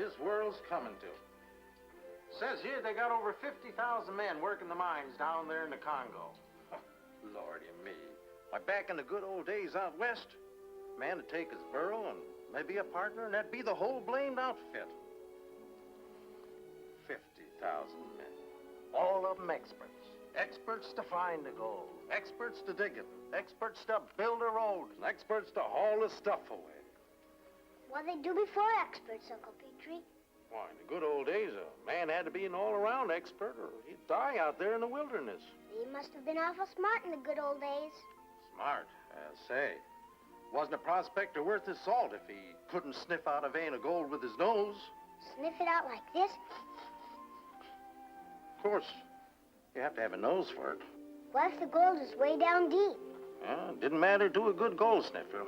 this world's coming to. Says here they got over 50,000 men working the mines down there in the Congo. Lordy me. Why, back in the good old days out west, a man would take his burro and maybe a partner, and that'd be the whole blamed outfit. 50,000 men. All of them experts. Experts to find the gold. Experts to dig it. Experts to build a road. And experts to haul the stuff away. What did they do before experts, Uncle Petrie? Why, in the good old days, a man had to be an all-around expert or he'd die out there in the wilderness. He must have been awful smart in the good old days. Smart, I'll say. Wasn't a prospector worth his salt if he couldn't sniff out a vein of gold with his nose. Sniff it out like this? Of course, you have to have a nose for it. What if the gold is way down deep? It didn't matter to a good gold sniffer.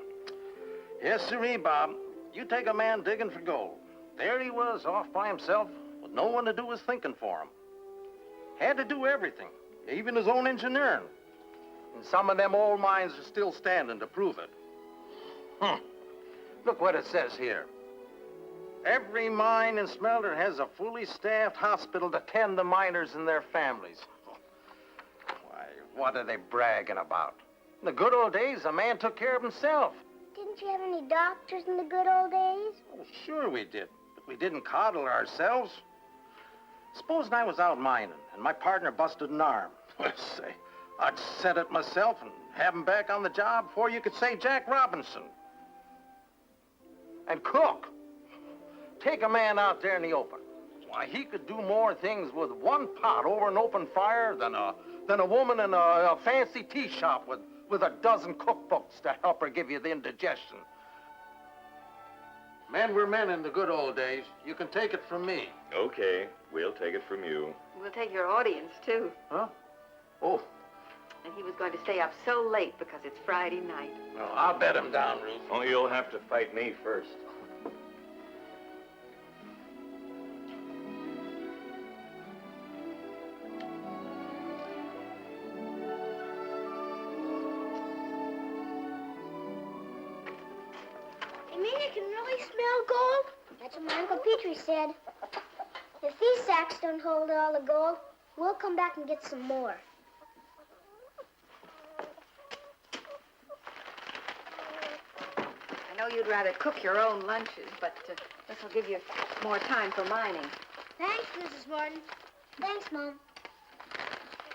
Yes, sirree, Bob. You take a man digging for gold. There he was, off by himself, with no one to do his thinking for him. Had to do everything, even his own engineering. And some of them old mines are still standing to prove it. Look what it says here. Every mine and smelter has a fully staffed hospital to tend the miners and their families. Why, what are they bragging about? In the good old days, a man took care of himself. Didn't you have any doctors in the good old days? Oh, sure we did, but we didn't coddle ourselves. Supposing I was out mining and my partner busted an arm. Let's say, I'd set it myself and have him back on the job before you could say Jack Robinson. And cook. Take a man out there in the open. Why, he could do more things with one pot over an open fire than a woman in a fancy tea shop with a dozen cookbooks to help her give you the indigestion. Men were men in the good old days. You can take it from me. Okay, we'll take it from you. We'll take your audience, too. Huh? Oh. And he was going to stay up so late because it's Friday night. Well, I'll bet him down, Ruth. Oh, you'll have to fight me first. You mean you can really smell gold? That's what my Uncle Petrie said. If these sacks don't hold all the gold, we'll come back and get some more. I know you'd rather cook your own lunches, but this will give you more time for mining. Thanks, Mrs. Martin. Thanks, Mom.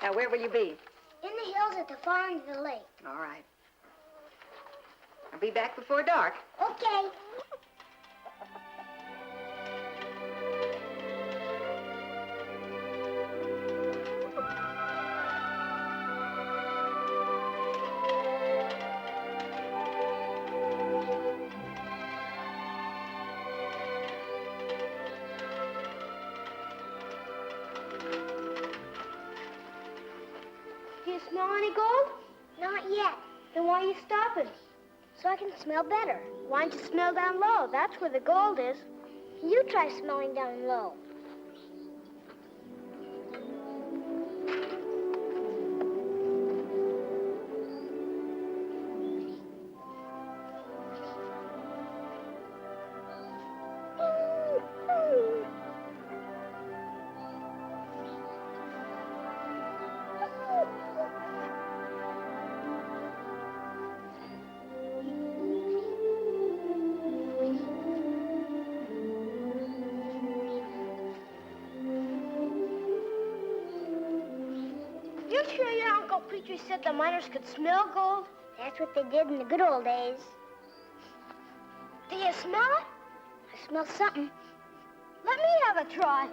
Now, where will you be? In the hills at the far end of the lake. All right. I'll be back before dark. Okay. Do you smell any gold? Not yet. Then why are you stopping? So I can smell better. Why don't you smell down low? That's where the gold is. You try smelling down low. You sure your Uncle Petrie said the miners could smell gold? That's what they did in the good old days. Do you smell it? I smell something. Let me have a try.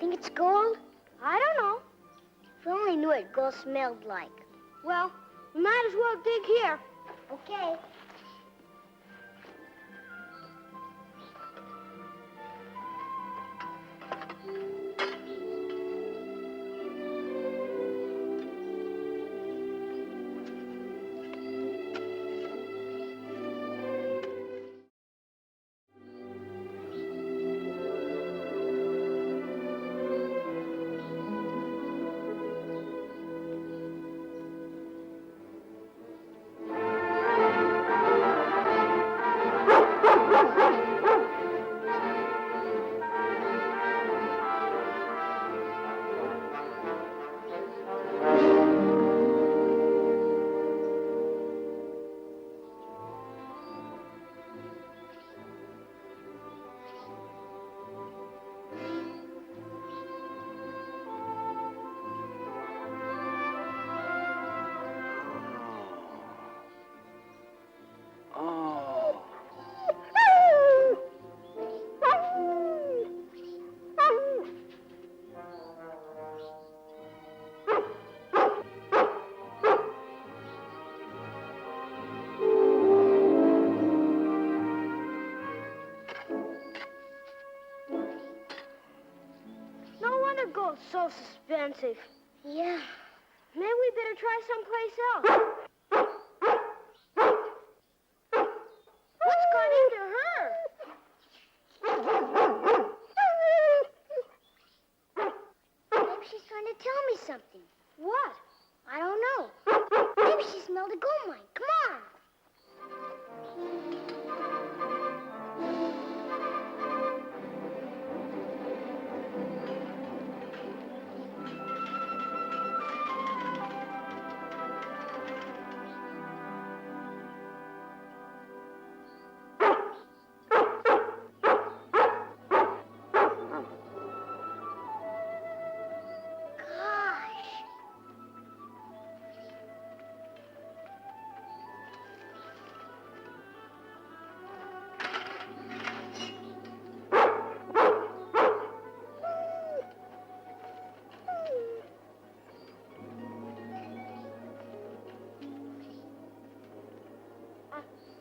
Think it's gold? I don't know. If we only knew what gold smelled like. Well, we might as well dig here. Okay. so suspensive. Yeah. Maybe we better try someplace else. What's got into her? Maybe she's trying to tell me something. What? I don't know. Maybe she smelled a gold mine. Come on.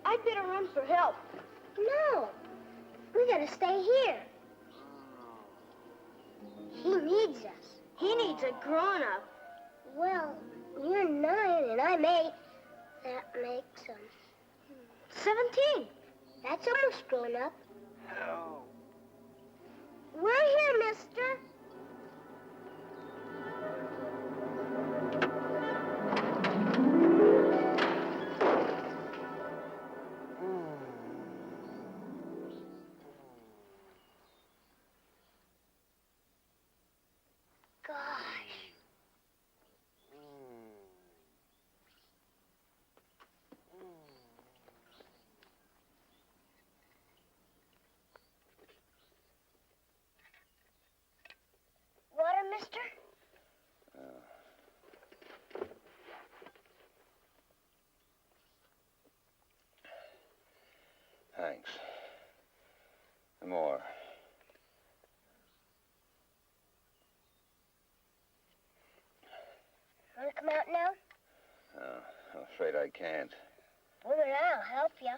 I'd better run for help. No. We gotta stay here. He needs us. He needs a grown-up. Well, you're 9 and I'm 8. That makes 17. That's almost grown up. Oh. We're here, mister. Water, mister? Thanks. More. Want to come out now? I'm afraid I can't. Well, then I'll help you.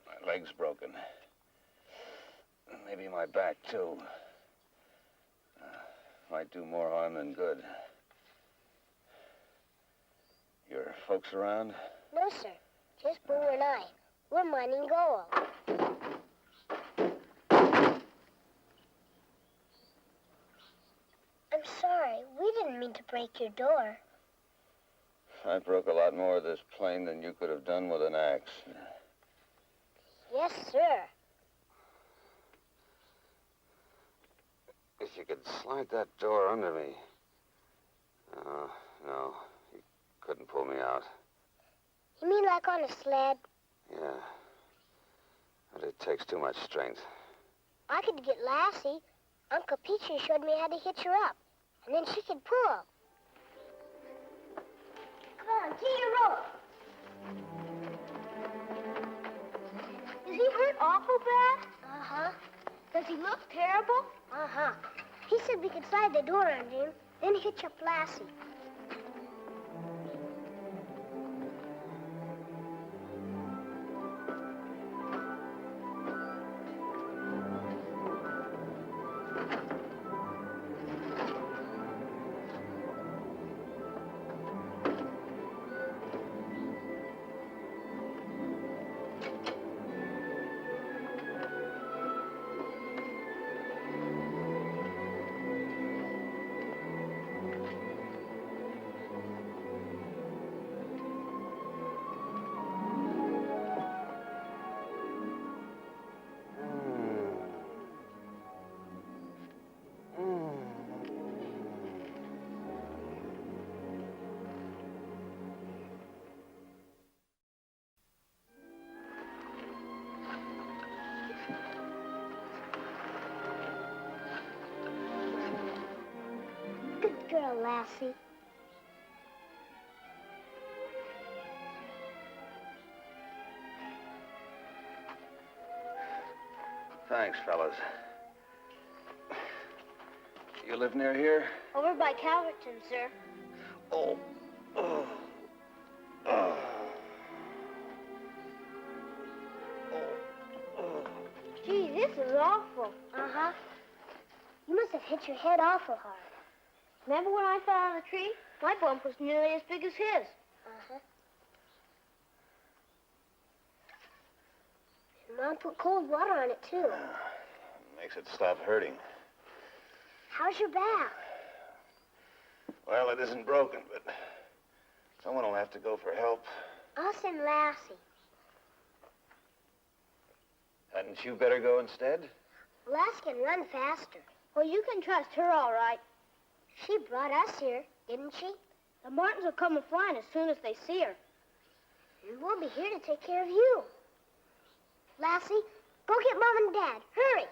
My leg's broken. Maybe my back, too. Might do more harm than good. Your folks around? No, sir. Just Boo and I. We're mining gold. I'm sorry. We didn't mean to break your door. I broke a lot more of this plane than you could have done with an axe. Yes, sir. If you could slide that door under me. No. You couldn't pull me out. You mean like on a sled? Yeah. But it takes too much strength. I could get Lassie. Uncle Petrie showed me how to hitch her up. And then she could pull. Come on, get your rope. Is he hurt awful bad? Uh-huh. Does he look terrible? Uh-huh. He said we could slide the door under him, then hitch up Lassie. Good girl, Lassie. Thanks, fellas. You live near here? Over by Calverton, sir. Oh. Gee, This is awful. Uh-huh. You must must have hit your head awful hard. Remember when I fell on the tree? My bump was nearly as big as his. Uh-huh. And Mom put cold water on it, too. Makes it stop hurting. How's your back? Well, it isn't broken, but someone will have to go for help. I'll send Lassie. Hadn't you better go instead? Lassie can run faster. Well, you can trust her all right. She brought us here, didn't she? The Martins will come a-flying as soon as they see her. And we'll be here to take care of you. Lassie, go get Mom and Dad. Hurry.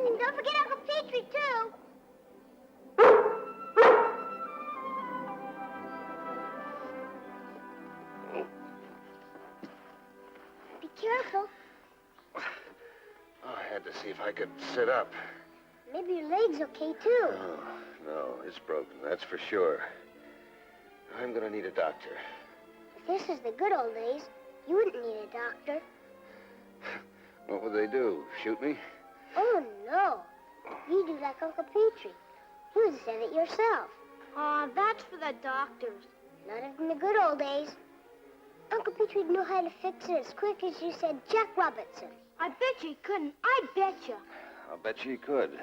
And don't forget Uncle Petrie, too. Be careful. Oh, I had to see if I could sit up. Maybe your leg's okay, too. Oh, no, it's broken, that's for sure. I'm gonna need a doctor. If this is the good old days, you wouldn't need a doctor. What would they do? Shoot me? Oh, no. You do like Uncle Petrie. You would have said it yourself. Aw, that's for the doctors. Not in the good old days. Uncle Petrie would know how to fix it as quick as you said Jack Robertson. I bet you couldn't. I bet you. I'll bet you could.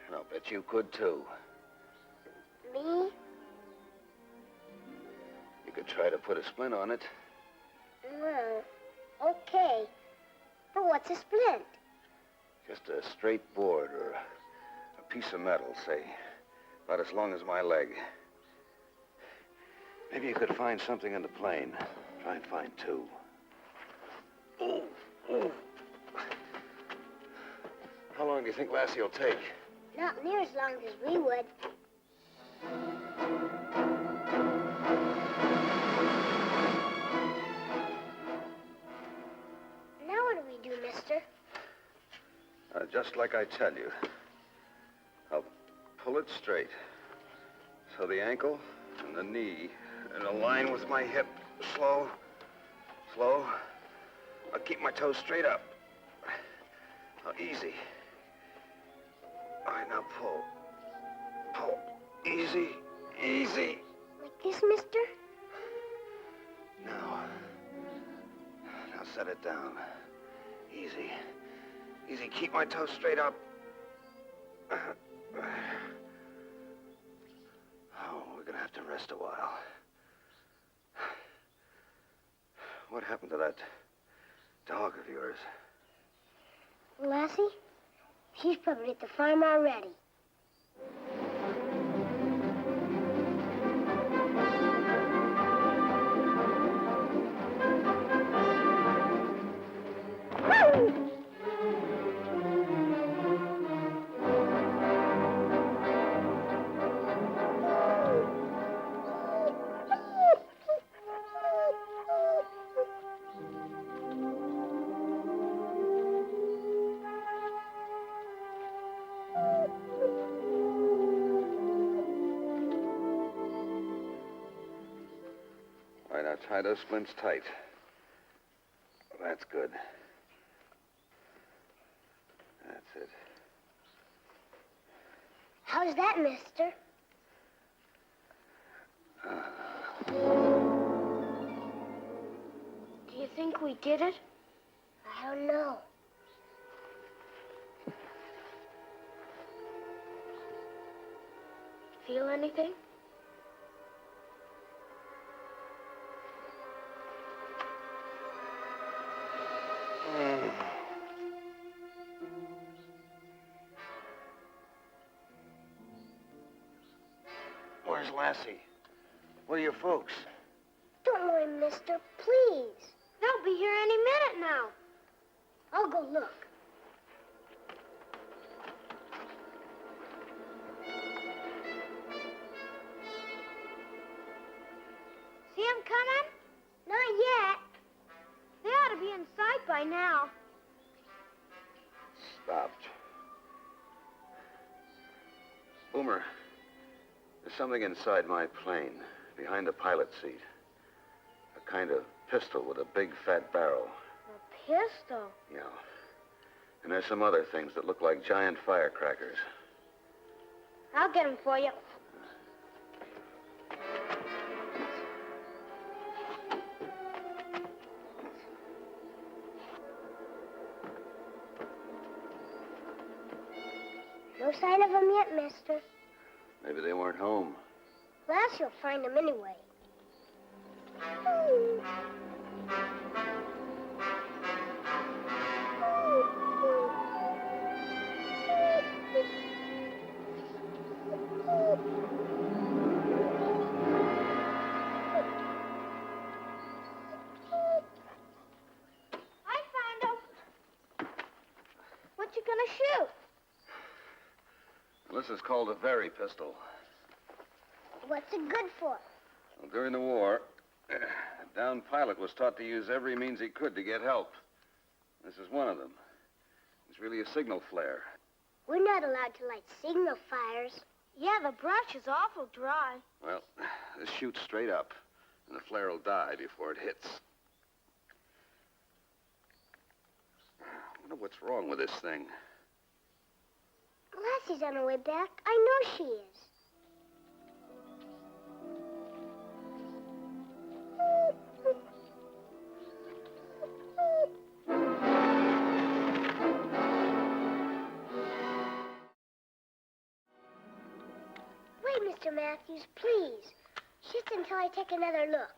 And I'll bet you could, too. Me? You could try to put a splint on it. Well, okay. But what's a splint? Just a straight board or a piece of metal, say. About as long as my leg. Maybe you could find something in the plane. Try and find two. Oh, oh. How long do you think Lassie will take? Not near as long as we would. Now what do we do, mister? Just like I tell you. I'll pull it straight. So the ankle and the knee in a line with my hip. Slow, slow. I'll keep my toes straight up. Now, easy. All right, now pull. Pull. Easy, easy. Like this, mister? Now set it down. Easy. Easy, keep my toes straight up. Oh, we're gonna have to rest a while. What happened to that dog of yours? Lassie? She's probably at the farm already. All right, now tie those splints tight. That's good. That's it. How's that, mister? Do you think we did it? I don't know. Feel anything? Where's Lassie? Where are your folks? Don't worry, mister, please. They'll be here any minute now. I'll go look. See them coming? Not yet. They ought to be in sight by now. Stopped. Boomer, there's something inside my plane, behind the pilot seat. A kind of pistol with a big fat barrel. A pistol? Yeah. And there's some other things that look like giant firecrackers. I'll get them for you. No sign of them yet, mister. Maybe they weren't home. Lassie will find them anyway. I found them. What you gonna shoot? This is called a very pistol. What's it good for? Well, during the war, a downed pilot was taught to use every means he could to get help. This is one of them. It's really a signal flare. We're not allowed to light signal fires. Yeah, the brush is awful dry. Well, this shoots straight up, and the flare will die before it hits. I wonder what's wrong with this thing. Lassie's on her way back. I know she is. Wait, Mr. Matthews, please. Just until I take another look.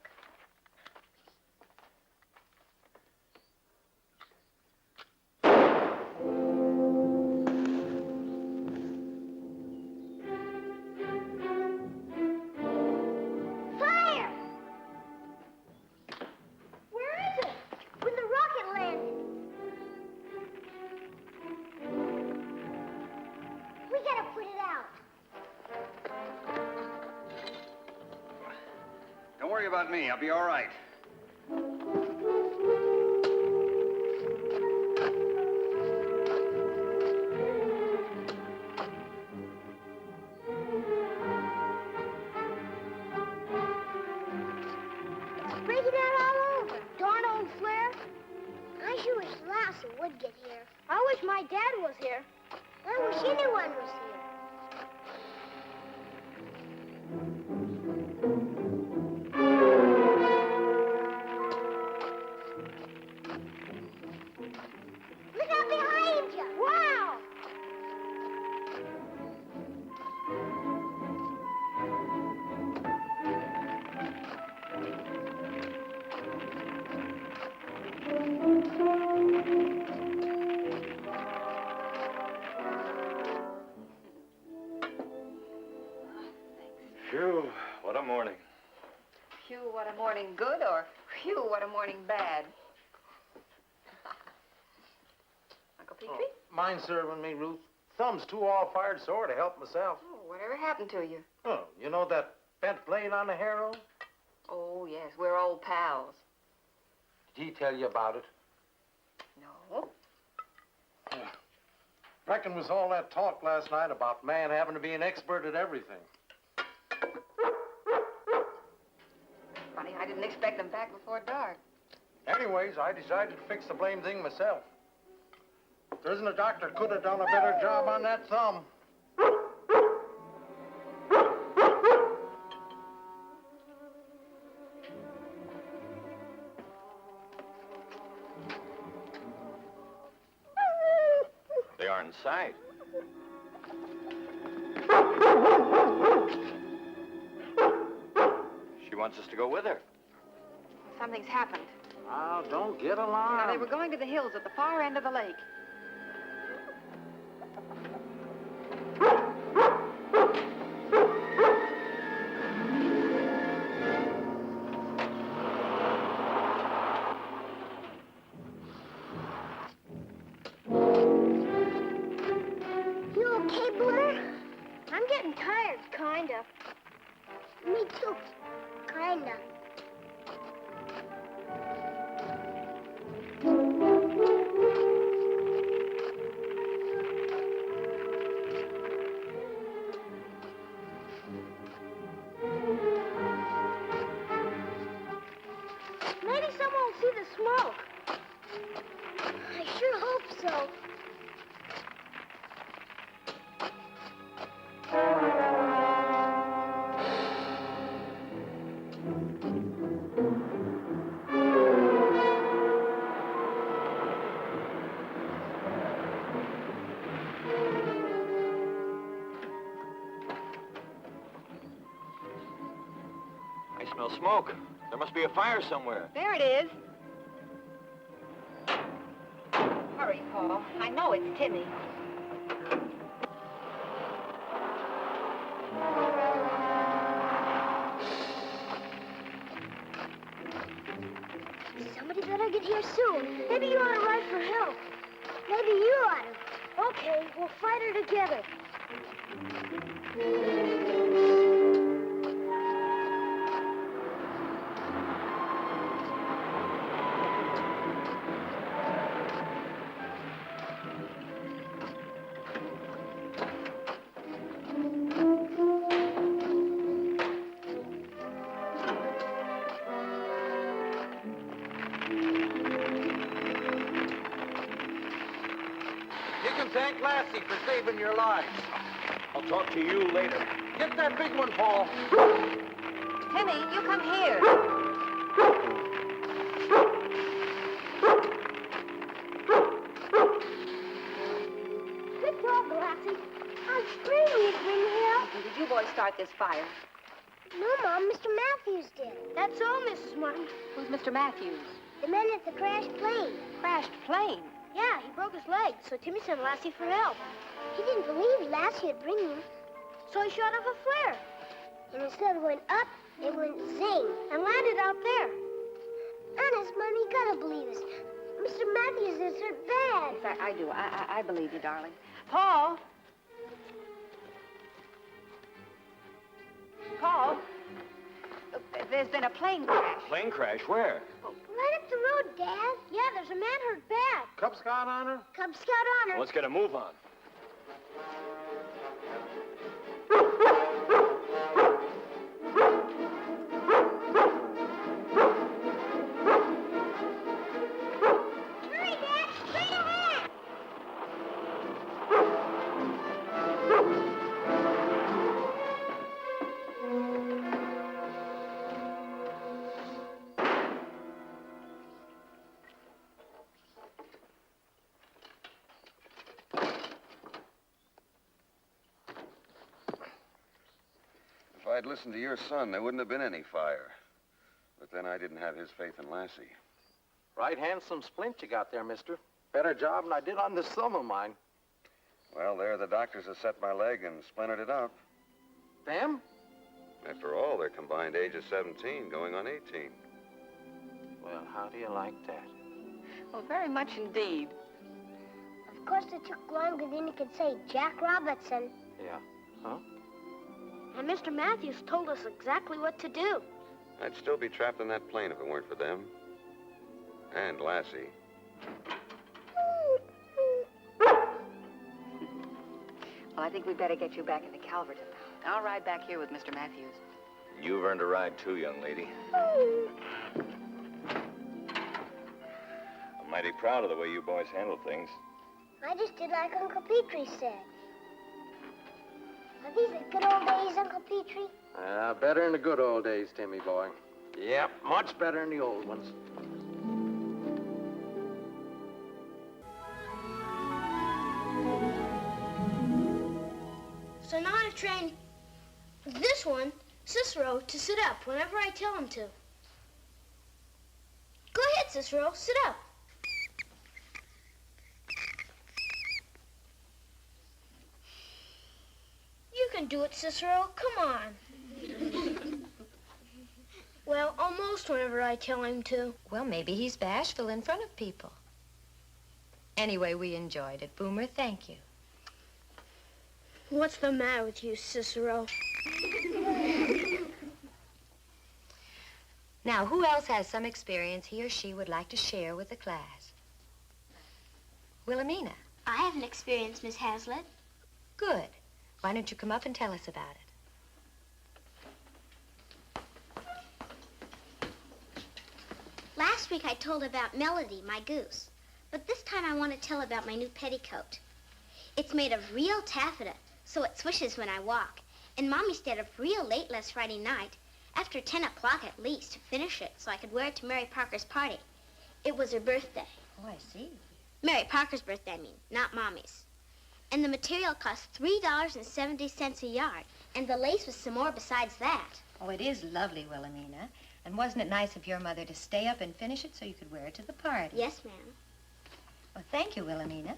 Don't worry about me. I'll be all right. It's breaking out all over. Darn old flare. I sure wish Lassie would get here. I wish my dad was here. I wish anyone was here. Look out behind you! Wow! Phew, what a morning. Phew, what a morning good, or phew, what a morning bad. Uncle Petrie? Mind serving me, Ruth. Thumb's too all-fired sore to help myself. Oh, whatever happened to you? Oh, you know that bent blade on the harrow? Oh, yes, we're old pals. Did he tell you about it? No. Reckon was all that talk last night about man having to be an expert at everything. Funny, I didn't expect them back before dark. Anyways, I decided to fix the blame thing myself. There isn't a doctor could have done a better job on that thumb. They aren't in sight. She wants us to go with her. Something's happened. Oh, don't get Now, alarmed. they were going to the hills at the far end of the lake. You okay, Boomer? I'm getting tired, kinda. Me too, kinda. Maybe someone will see the smoke. I sure hope so. smell smoke. There must be a fire somewhere. There it is. Hurry, Paul. I know it's Timmy. Somebody better get here soon. Maybe you ought to write for help. Maybe you ought to. Okay, we'll fight her together. You can thank Lassie for saving your lives. I'll talk to you later. Get that big one, Paul. Timmy, you come here. Good dog, Lassie. I'm screaming you to bring me help. And did you boys start this fire? No, Mom, Mr. Matthews did. That's all, Mrs. Martin. Who's Mr. Matthews? The man at the crashed plane. Crashed plane. Yeah, he broke his leg, so Timmy sent Lassie for help. He didn't believe Lassie would bring him, so he shot off a flare. And instead of going up, it went zing and landed out there. Honest, Mom, you gotta believe us. Mr. Matthews is hurt bad. Yes, I do. I believe you, darling. Paul. Paul. Look, there's been a plane crash. Plane crash? Where? Right up the road, Dad. Yeah, there's a man hurt bad. Cub Scout honor? Cub Scout honor. Let's get a move on. Hurry, Dad. Straight ahead. If I'd listened to your son, there wouldn't have been any fire. But then I didn't have his faith in Lassie. Right handsome splint you got there, mister. Better job than I did on this thumb of mine. Well, there the doctors have set my leg and splintered it up. Them? After all, their combined age is 17, going on 18. Well, how do you like that? Well, very much indeed. Of course, it took longer than you could say Jack Robertson. Yeah. Huh? And Mr. Matthews told us exactly what to do. I'd still be trapped in that plane if it weren't for them. And Lassie. Well, I think we'd better get you back into Calverton. I'll ride back here with Mr. Matthews. You've earned a ride too, young lady. I'm mighty proud of the way you boys handle things. I just did like Uncle Petrie said. Are these the good old days, Uncle Petrie? Better in the good old days, Timmy boy. Yep, much better than the old ones. So now I've trained this one, Cicero, to sit up whenever I tell him to. Go ahead, Cicero, sit up. You can do it, Cicero. Come on. Well, almost whenever I tell him to. Well, maybe he's bashful in front of people. Anyway, we enjoyed it. Boomer, thank you. What's the matter with you, Cicero? Now, who else has some experience he or she would like to share with the class? Wilhelmina. I have an experience, Miss Hazlitt. Good. Why don't you come up and tell us about it? Last week I told about Melody, my goose. But this time I want to tell about my new petticoat. It's made of real taffeta, so it swishes when I walk. And Mommy stayed up real late last Friday night, after 10 o'clock at least, to finish it so I could wear it to Mary Parker's party. It was her birthday. Oh, I see. Mary Parker's birthday, I mean, not Mommy's. And the material cost $3.70 a yard, and the lace was some more besides that. Oh, it is lovely, Wilhelmina. And wasn't it nice of your mother to stay up and finish it so you could wear it to the party? Yes, ma'am. Well, thank you, Wilhelmina.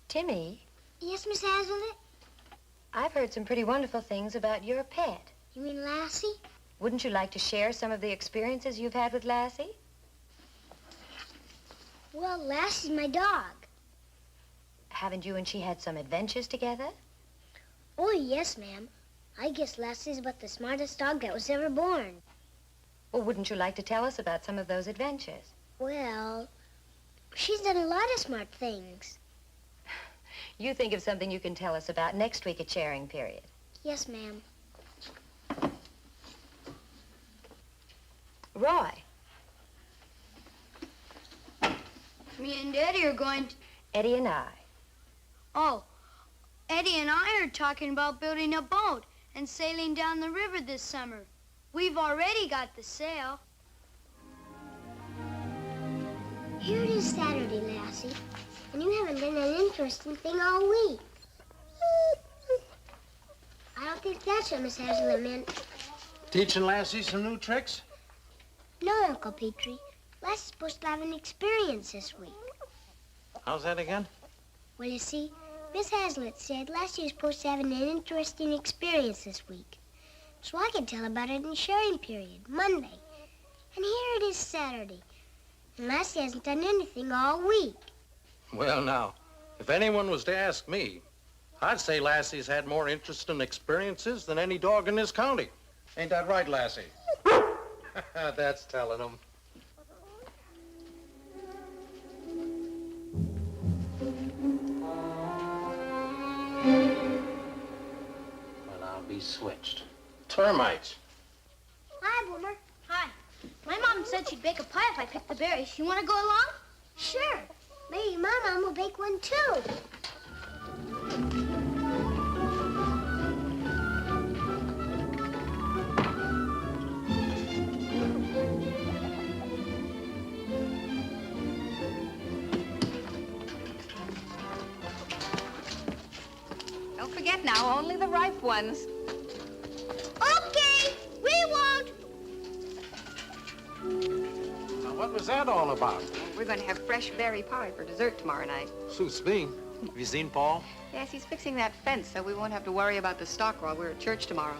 Timmy, Yes, Miss Hazlitt? I've heard some pretty wonderful things about your pet. You mean Lassie? Wouldn't you like to share some of the experiences you've had with Lassie? Well, Lassie's my dog. Haven't you and she had some adventures together? Oh, yes, ma'am. I guess Lassie's about the smartest dog that was ever born. Well, wouldn't you like to tell us about some of those adventures? Well, she's done a lot of smart things. You think of something you can tell us about next week at sharing period. Yes, ma'am. Roy. Me and Eddie are going to... Eddie and I. Oh, Eddie and I are talking about building a boat and sailing down the river this summer. We've already got the sail. Here it is Saturday, Lassie, and you haven't done an interesting thing all week. I don't think that's what Miss Hazlitt meant. Teaching Lassie some new tricks? No, Uncle Petrie. Lassie's supposed to have an experience this week. How's that again? Well, you see, Miss Hazlitt said Lassie was supposed to have an interesting experience this week. So I can tell about it in sharing period, Monday. And here it is Saturday. And Lassie hasn't done anything all week. Well, now, if anyone was to ask me, I'd say Lassie's had more interesting experiences than any dog in this county. Ain't that right, Lassie? That's telling them. Well, I'll be switched. Termites. Hi, Boomer. Hi. My mom said she'd bake a pie if I picked the berries. You want to go along? Sure. Maybe my mom will bake one, too. Don't forget now, only the ripe ones. Okay, we won't. Now, what was that all about? We're going to have fresh berry pie for dessert tomorrow night. Suits me. Have you seen Paul? Yes, he's fixing that fence so we won't have to worry about the stock while we're at church tomorrow.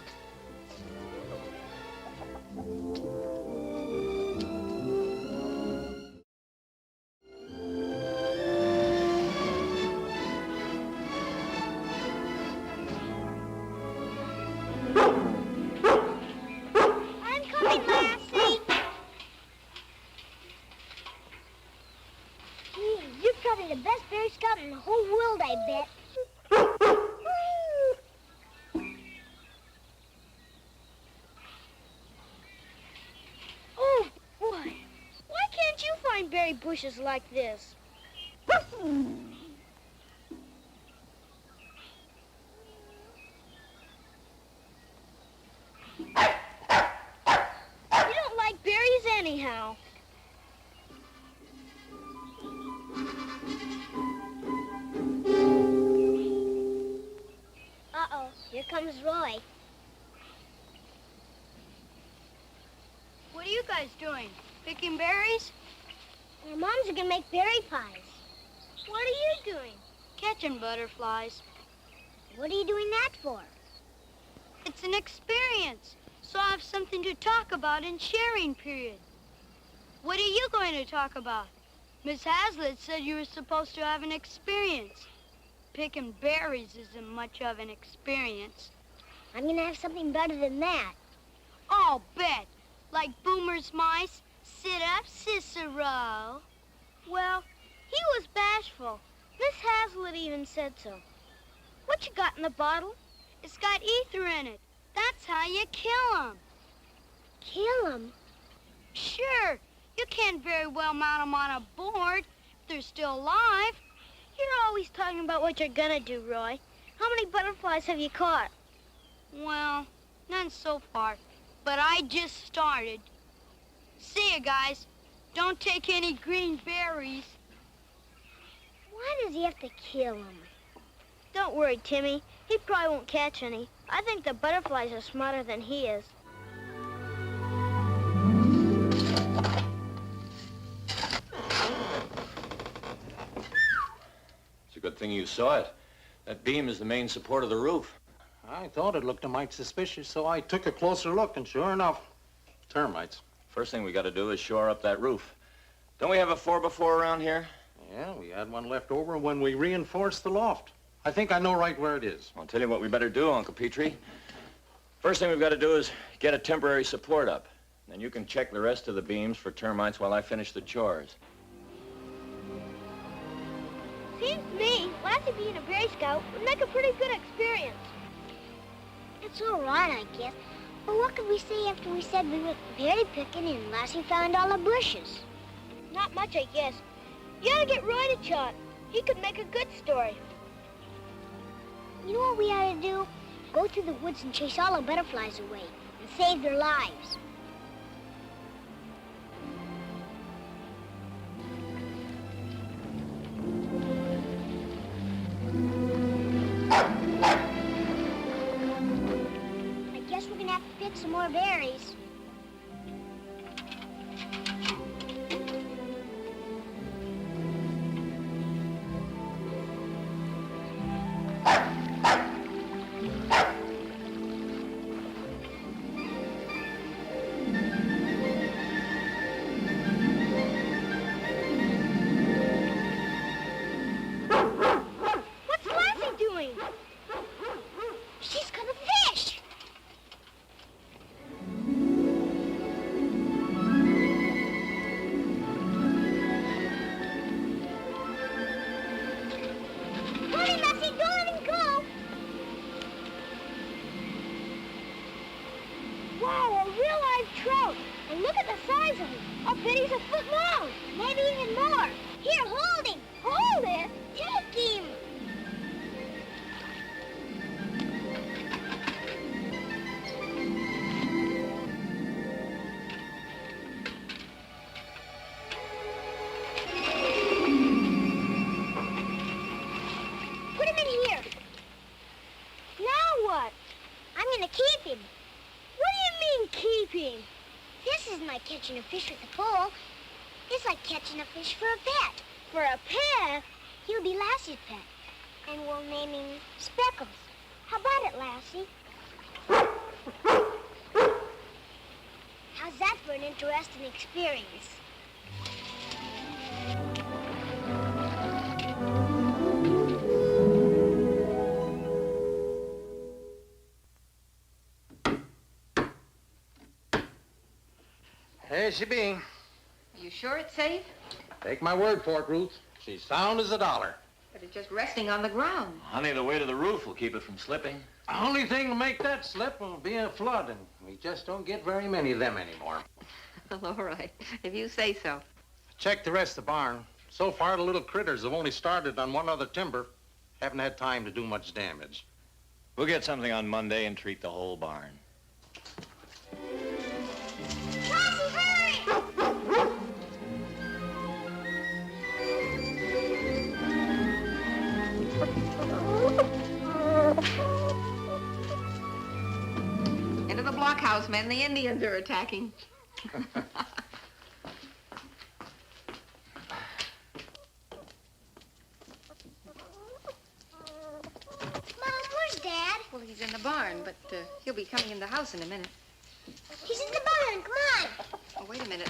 I'm coming, Lassie. Gee, you're probably the best berry scout in the whole world, I bet. Oh, boy. Why can't you find berry bushes like this? You don't like berries anyhow. Uh-oh, here comes Roy. What are you guys doing? Picking berries? Our moms are gonna make berry pies. What are you doing? Catching butterflies. What are you doing that for? It's an experience, so I have something to talk about in sharing period. What are you going to talk about? Miss Hazlitt said you were supposed to have an experience. Picking berries isn't much of an experience. I'm gonna have something better than that. I'll bet. Like Boomer's mice. Sit up, Cicero. Well, he was bashful. Miss Hazlitt even said so. What you got in the bottle? It's got ether in it. That's how you kill 'em. Kill 'em? Sure. You can't very well mount 'em on a board if they're still alive. You're always talking about what you're gonna do, Roy. How many butterflies have you caught? Well, none so far. But I just started. See ya, guys. Don't take any green berries. Why does he have to kill 'em? Don't worry, Timmy. He probably won't catch any. I think the butterflies are smarter than he is. It's a good thing you saw it. That beam is the main support of the roof. I thought it looked a mite suspicious, so I took a closer look, and sure enough, termites. First thing we got to do is shore up that roof. Don't we have a 4x4 around here? Yeah, we had one left over when we reinforced the loft. I think I know right where it is. I'll tell you what we better do, Uncle Petrie. First thing we've got to do is get a temporary support up. Then you can check the rest of the beams for termites while I finish the chores. Seems to me, Lassie being a Boy Scout would make a pretty good experience. It's all right, I guess. But what could we say after we said we went berry picking and Lassie found all the bushes? Not much, I guess. You ought to get Roy to chat. He could make a good story. You know what we ought to do? Go through the woods and chase all the butterflies away and save their lives. I guess we're gonna have to pick some more berries. What's Lassie doing? She's caught a fish! Hurry, Lassie, don't let him go! Wow, a real live trout. And look at the size of him. I'll bet he's a foot long. Maybe even more. Here, hold him! Hold it. Take him! Put him in here. Now what? I'm gonna keep him. What do you mean, keep him? This isn't like catching a fish with a pole. It's like catching a fish for a pet. For a pet? He'll be Lassie's pet. And we'll name him Speckles. How about it, Lassie? How's that for an interesting experience? There she be. You sure it's safe? Take my word for it, Ruth. She's sound as a dollar. But it's just resting on the ground. Honey, the weight of the roof will keep it from slipping. The only thing to make that slip will be a flood, and we just don't get very many of them anymore. All right, if you say so. Check the rest of the barn. So far, the little critters have only started on one other timber. Haven't had time to do much damage. We'll get something on Monday and treat the whole barn. Lassie, hurry! Into the blockhouse, men. The Indians are attacking. Mom, where's Dad? Well, he's in the barn, but he'll be coming in the house in a minute. He's in the barn. Come on. Oh, wait a minute.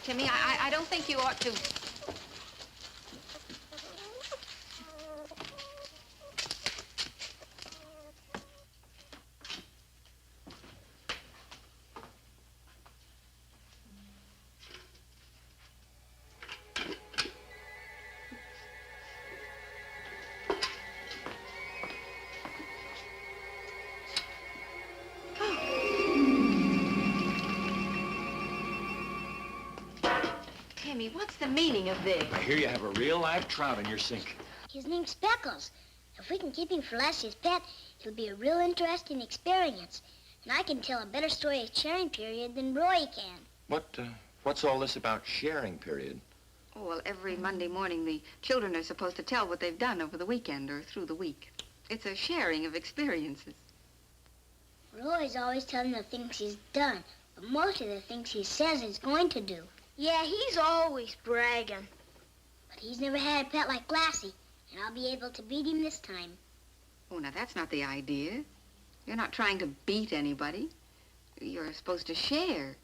Timmy, I don't think you ought to... Timmy, what's the meaning of this? I hear you have a real live trout in your sink. His name's Speckles. If we can keep him for Lassie's pet, it'll be a real interesting experience. And I can tell a better story of sharing period than Roy can. What's all this about sharing period? Oh, well, every Monday morning, the children are supposed to tell what they've done over the weekend or through the week. It's a sharing of experiences. Roy's always telling the things he's done, but most of the things he says he's going to do. Yeah, he's always bragging. But he's never had a pet like Lassie, and I'll be able to beat him this time. Oh, now, that's not the idea. You're not trying to beat anybody. You're supposed to share.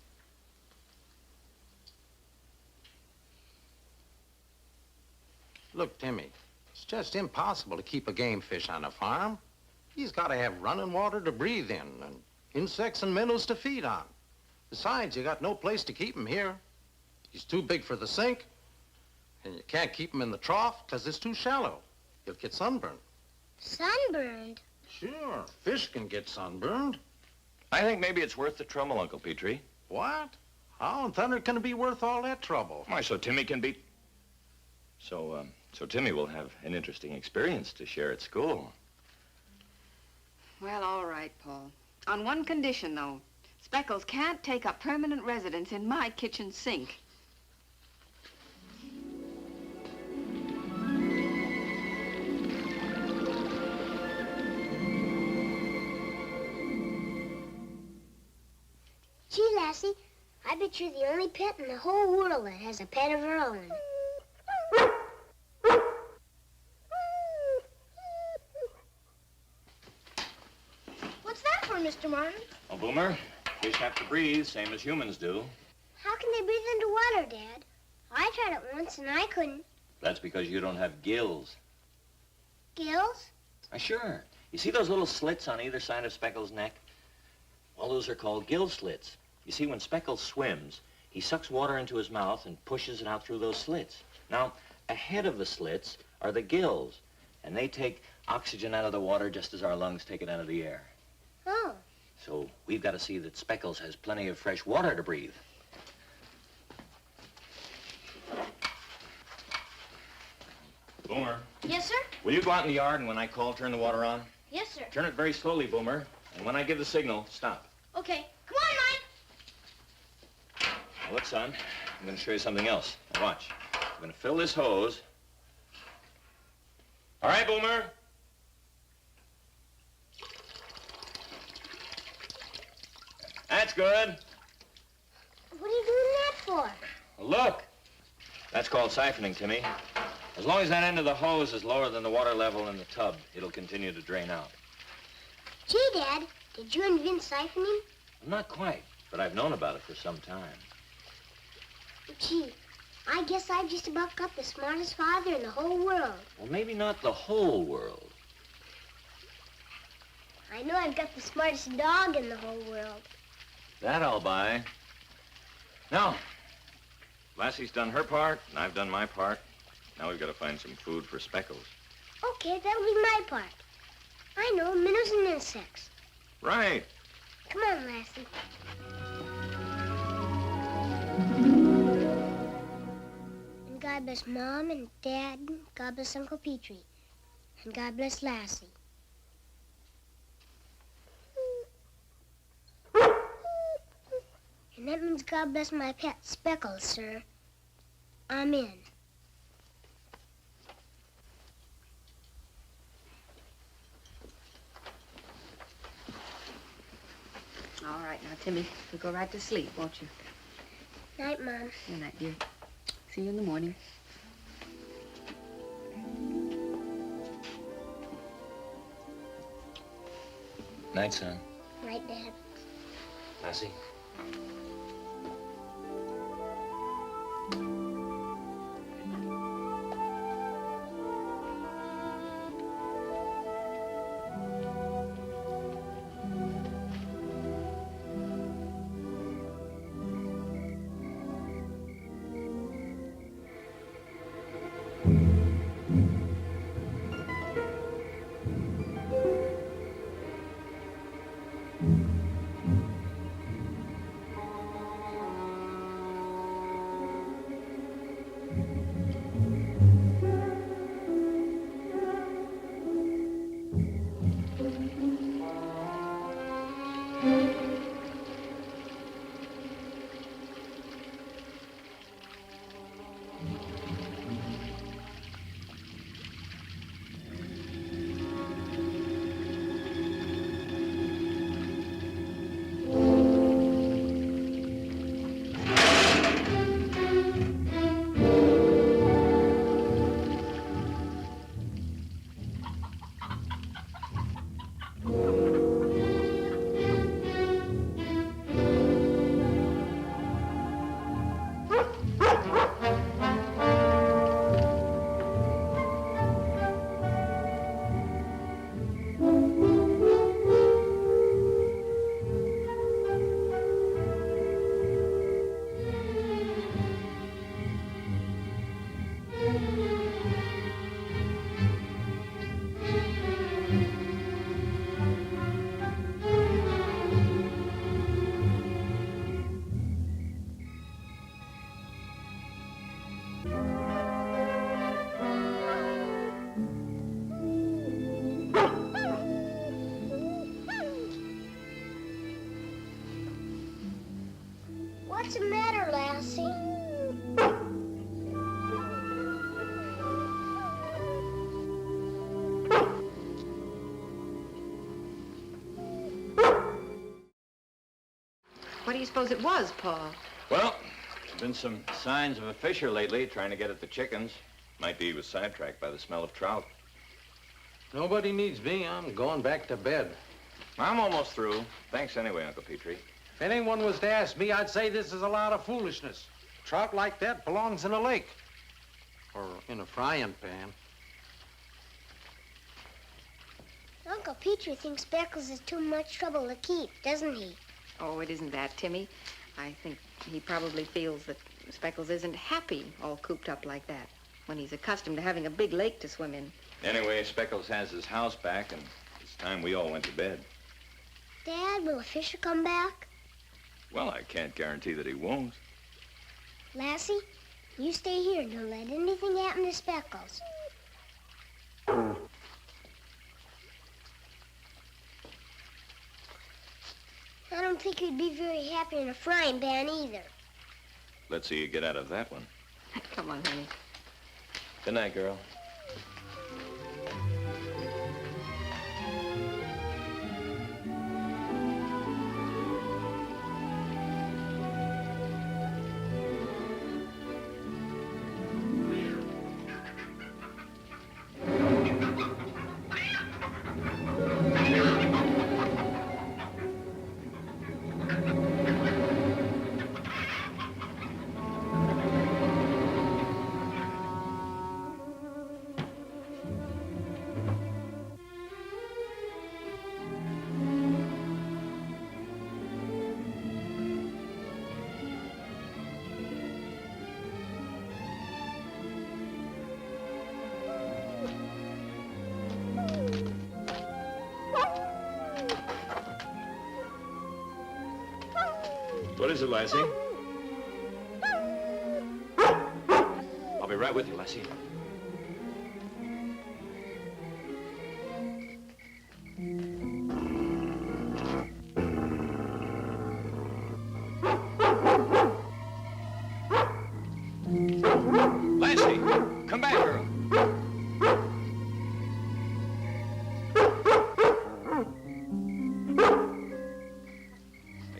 Look, Timmy, it's just impossible to keep a game fish on a farm. He's got to have running water to breathe in and insects and minnows to feed on. Besides, you got no place to keep him here. He's too big for the sink, and you can't keep him in the trough because it's too shallow. He'll get sunburned. Sunburned? Sure, fish can get sunburned. I think maybe it's worth the trouble, Uncle Petrie. What? How in thunder can it be worth all that trouble? Why, so Timmy can be... So Timmy will have an interesting experience to share at school. Well, all right, Paul. On one condition, though. Speckles can't take up permanent residence in my kitchen sink. Gee, Lassie, I bet you're the only pet in the whole world that has a pet of her own. What's that for, Mr. Martin? Oh, Boomer, fish have to breathe, same as humans do. How can they breathe underwater, Dad? I tried it once and I couldn't. That's because you don't have gills. Gills? Sure. You see those little slits on either side of Speckles' neck? Well, those are called gill slits. You see, when Speckles swims, he sucks water into his mouth and pushes it out through those slits. Now, ahead of the slits are the gills, and they take oxygen out of the water just as our lungs take it out of the air. Oh. So we've got to see that Speckles has plenty of fresh water to breathe. Boomer, Yes, sir? will you go out in the yard and when I call, turn the water on? Yes, sir. Turn it very slowly, Boomer, and when I give the signal, stop. Okay. Come on, Mike. Now, look, son, I'm going to show you something else. Now, watch. I'm going to fill this hose. All right, Boomer? That's good. What are you doing that for? Well, look. That's called siphoning, Timmy. As long as that end of the hose is lower than the water level in the tub, it'll continue to drain out. Gee, Dad, did you invent siphoning? Not quite, but I've known about it for some time. Gee, I guess I've just about got the smartest father in the whole world. Well, maybe not the whole world. I know I've got the smartest dog in the whole world. That I'll buy. Now, Lassie's done her part, and I've done my part. Now we've got to find some food for Speckles. Okay, that'll be my part. I know, minnows and insects. Right. Come on, Lassie. And God bless Mom and Dad, and God bless Uncle Petrie, and God bless Lassie. And that means God bless my pet, Speckles, sir. Amen. All right, now, Timmy, you'll go right to sleep, won't you? Night, Mom. Good night, dear. See you in the morning. Night, son. Night, Dad. Lassie. What's the matter, Lassie? What do you suppose it was, Paul? Well, there's been some signs of a fisher lately trying to get at the chickens. Might be he was sidetracked by the smell of trout. Nobody needs me. I'm going back to bed. I'm almost through. Thanks anyway, Uncle Petrie. If anyone was to ask me, I'd say this is a lot of foolishness. Trout like that belongs in a lake. Or in a frying pan. Uncle Petrie thinks Speckles is too much trouble to keep, doesn't he? Oh, it isn't that, Timmy. I think he probably feels that Speckles isn't happy all cooped up like that when he's accustomed to having a big lake to swim in. Anyway, Speckles has his house back, and it's time we all went to bed. Dad, will a fisher come back? Well, I can't guarantee that he won't. Lassie, you stay here and don't let anything happen to Speckles. I don't think he'd be very happy in a frying pan either. Let's see you get out of that one. Come on, honey. Good night, girl. What is it, Lassie? I'll be right with you, Lassie. Lassie, come back, girl.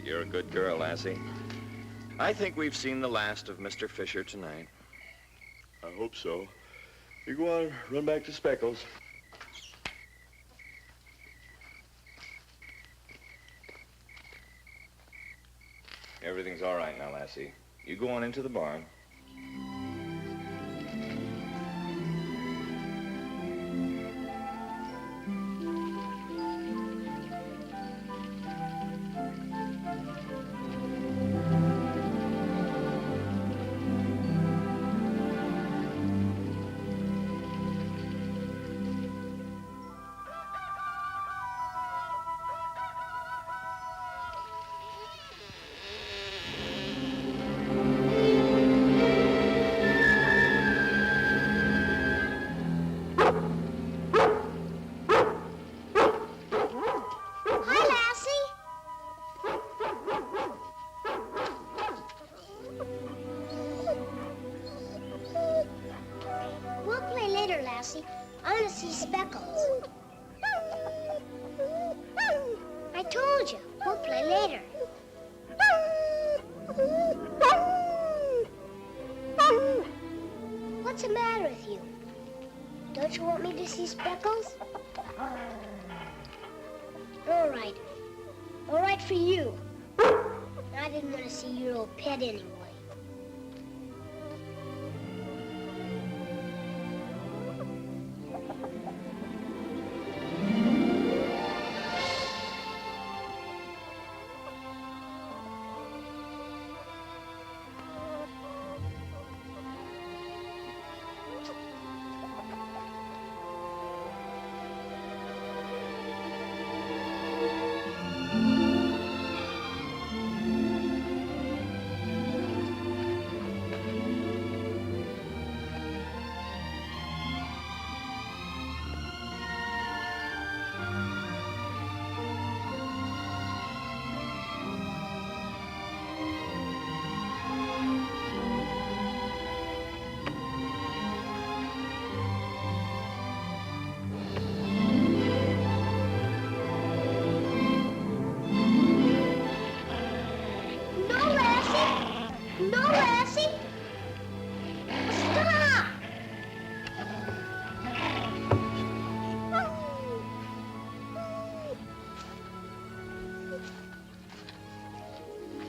You're a good girl, Lassie. I think we've seen the last of Mr. Fisher tonight. I hope so. You go on, run back to Speckles. Everything's all right now, Lassie. You go on into the barn. Lassie. I want to see Speckles. I told you. We'll play later. What's the matter with you? Don't you want me to see Speckles? All right. All right for you. I didn't want to see your old pet anyway.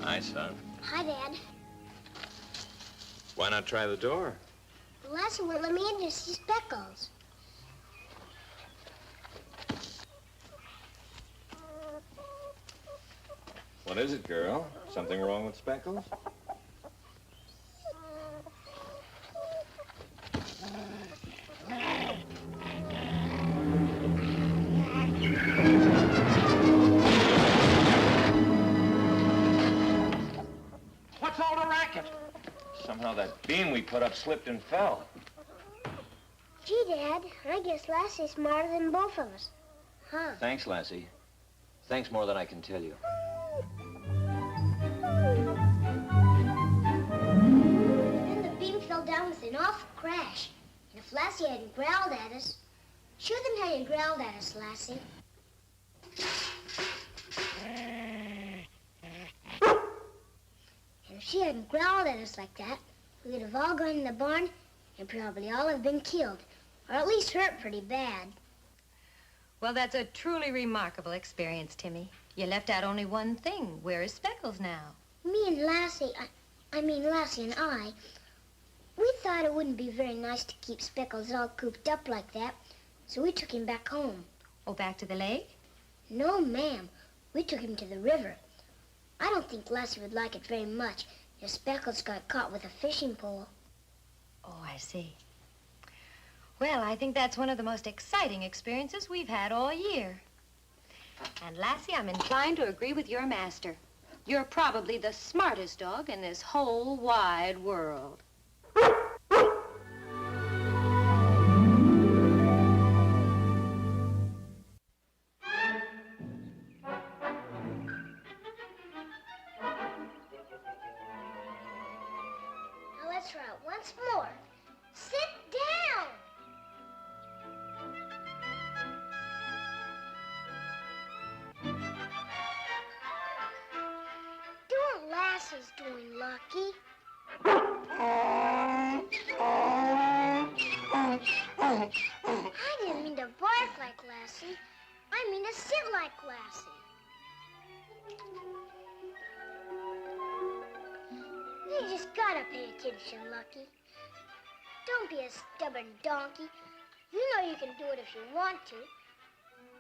Hi, son. Hi, Dad. Why not try the door? Lassie won't let me in to see Speckles. What is it, girl? Something wrong with Speckles? What's all the racket? Somehow that beam we put up slipped and fell. Gee, Dad, I guess Lassie's smarter than both of us. Huh? Thanks, Lassie. Thanks more than I can tell you. Then the beam fell down with an awful crash. And if Lassie hadn't growled at us... Show them how you growled at us, Lassie. And if she hadn't growled at us like that, we would have all gone in the barn and probably all have been killed. Or at least hurt pretty bad. Well, that's a truly remarkable experience, Timmy. You left out only one thing. Where is Speckles now? Me and Lassie, I mean Lassie and I, we thought it wouldn't be very nice to keep Speckles all cooped up like that, so we took him back home. Oh, back to the lake? No, ma'am. We took him to the river. I don't think Lassie would like it very much if Speckles got caught with a fishing pole. Oh, I see. Well, I think that's one of the most exciting experiences we've had all year. And Lassie, I'm inclined to agree with your master. You're probably the smartest dog in this whole wide world. Now let's try it once more. Sit down! Do what Lassie's doing, Lucky. I didn't mean to bark like Lassie. I mean to sit like Lassie. You just gotta pay attention, Lucky. Don't be a stubborn donkey. You know you can do it if you want to.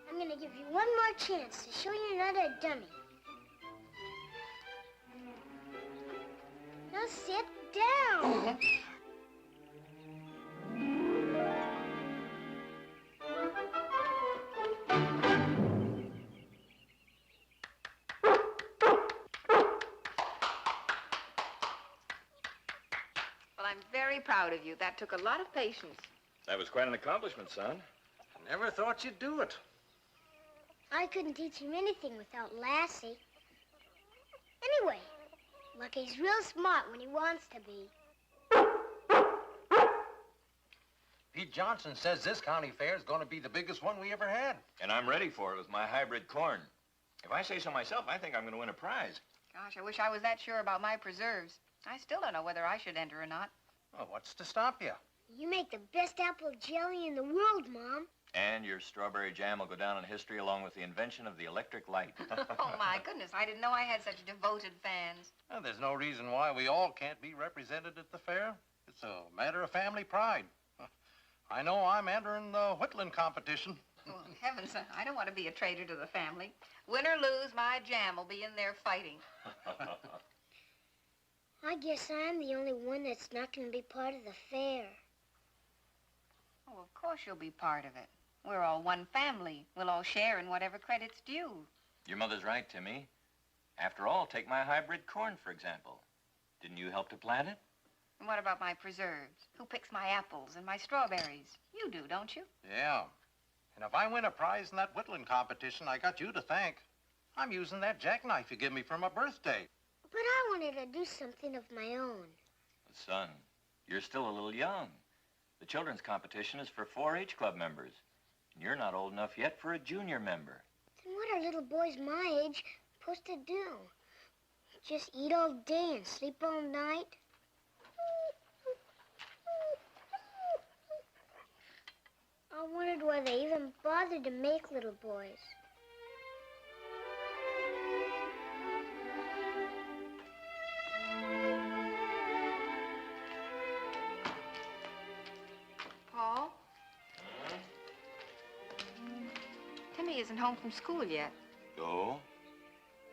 I'm gonna give you one more chance to show you're not a dummy. Now sit down. Well, I'm very proud of you. That took a lot of patience. That was quite an accomplishment, son. Never thought you'd do it. I couldn't teach him anything without Lassie. Anyway, Lucky's real smart when he wants to be. Pete Johnson says this county fair is going to be the biggest one we ever had. And I'm ready for it with my hybrid corn. If I say so myself, I think I'm going to win a prize. Gosh, I wish I was that sure about my preserves. I still don't know whether I should enter or not. Well, what's to stop you? You make the best apple jelly in the world, Mom. And your strawberry jam will go down in history along with the invention of the electric light. Oh, my goodness, I didn't know I had such devoted fans. Well, there's no reason why we all can't be represented at the fair. It's a matter of family pride. I know I'm entering the whittling competition. Well, heavens, I don't want to be a traitor to the family. Win or lose, my jam will be in there fighting. I guess I'm the only one that's not going to be part of the fair. Oh, of course you'll be part of it. We're all one family. We'll all share in whatever credit's due. Your mother's right, Timmy. After all, take my hybrid corn, for example. Didn't you help to plant it? And what about my preserves? Who picks my apples and my strawberries? You do, don't you? Yeah. And if I win a prize in that whittling competition, I got you to thank. I'm using that jackknife you gave me for my birthday. But I wanted to do something of my own. Son, you're still a little young. The children's competition is for 4-H club members. And you're not old enough yet for a junior member. Then what are little boys my age supposed to do? Just eat all day and sleep all night? I wondered why they even bothered to make little boys. Paul? Timmy isn't home from school yet. Oh?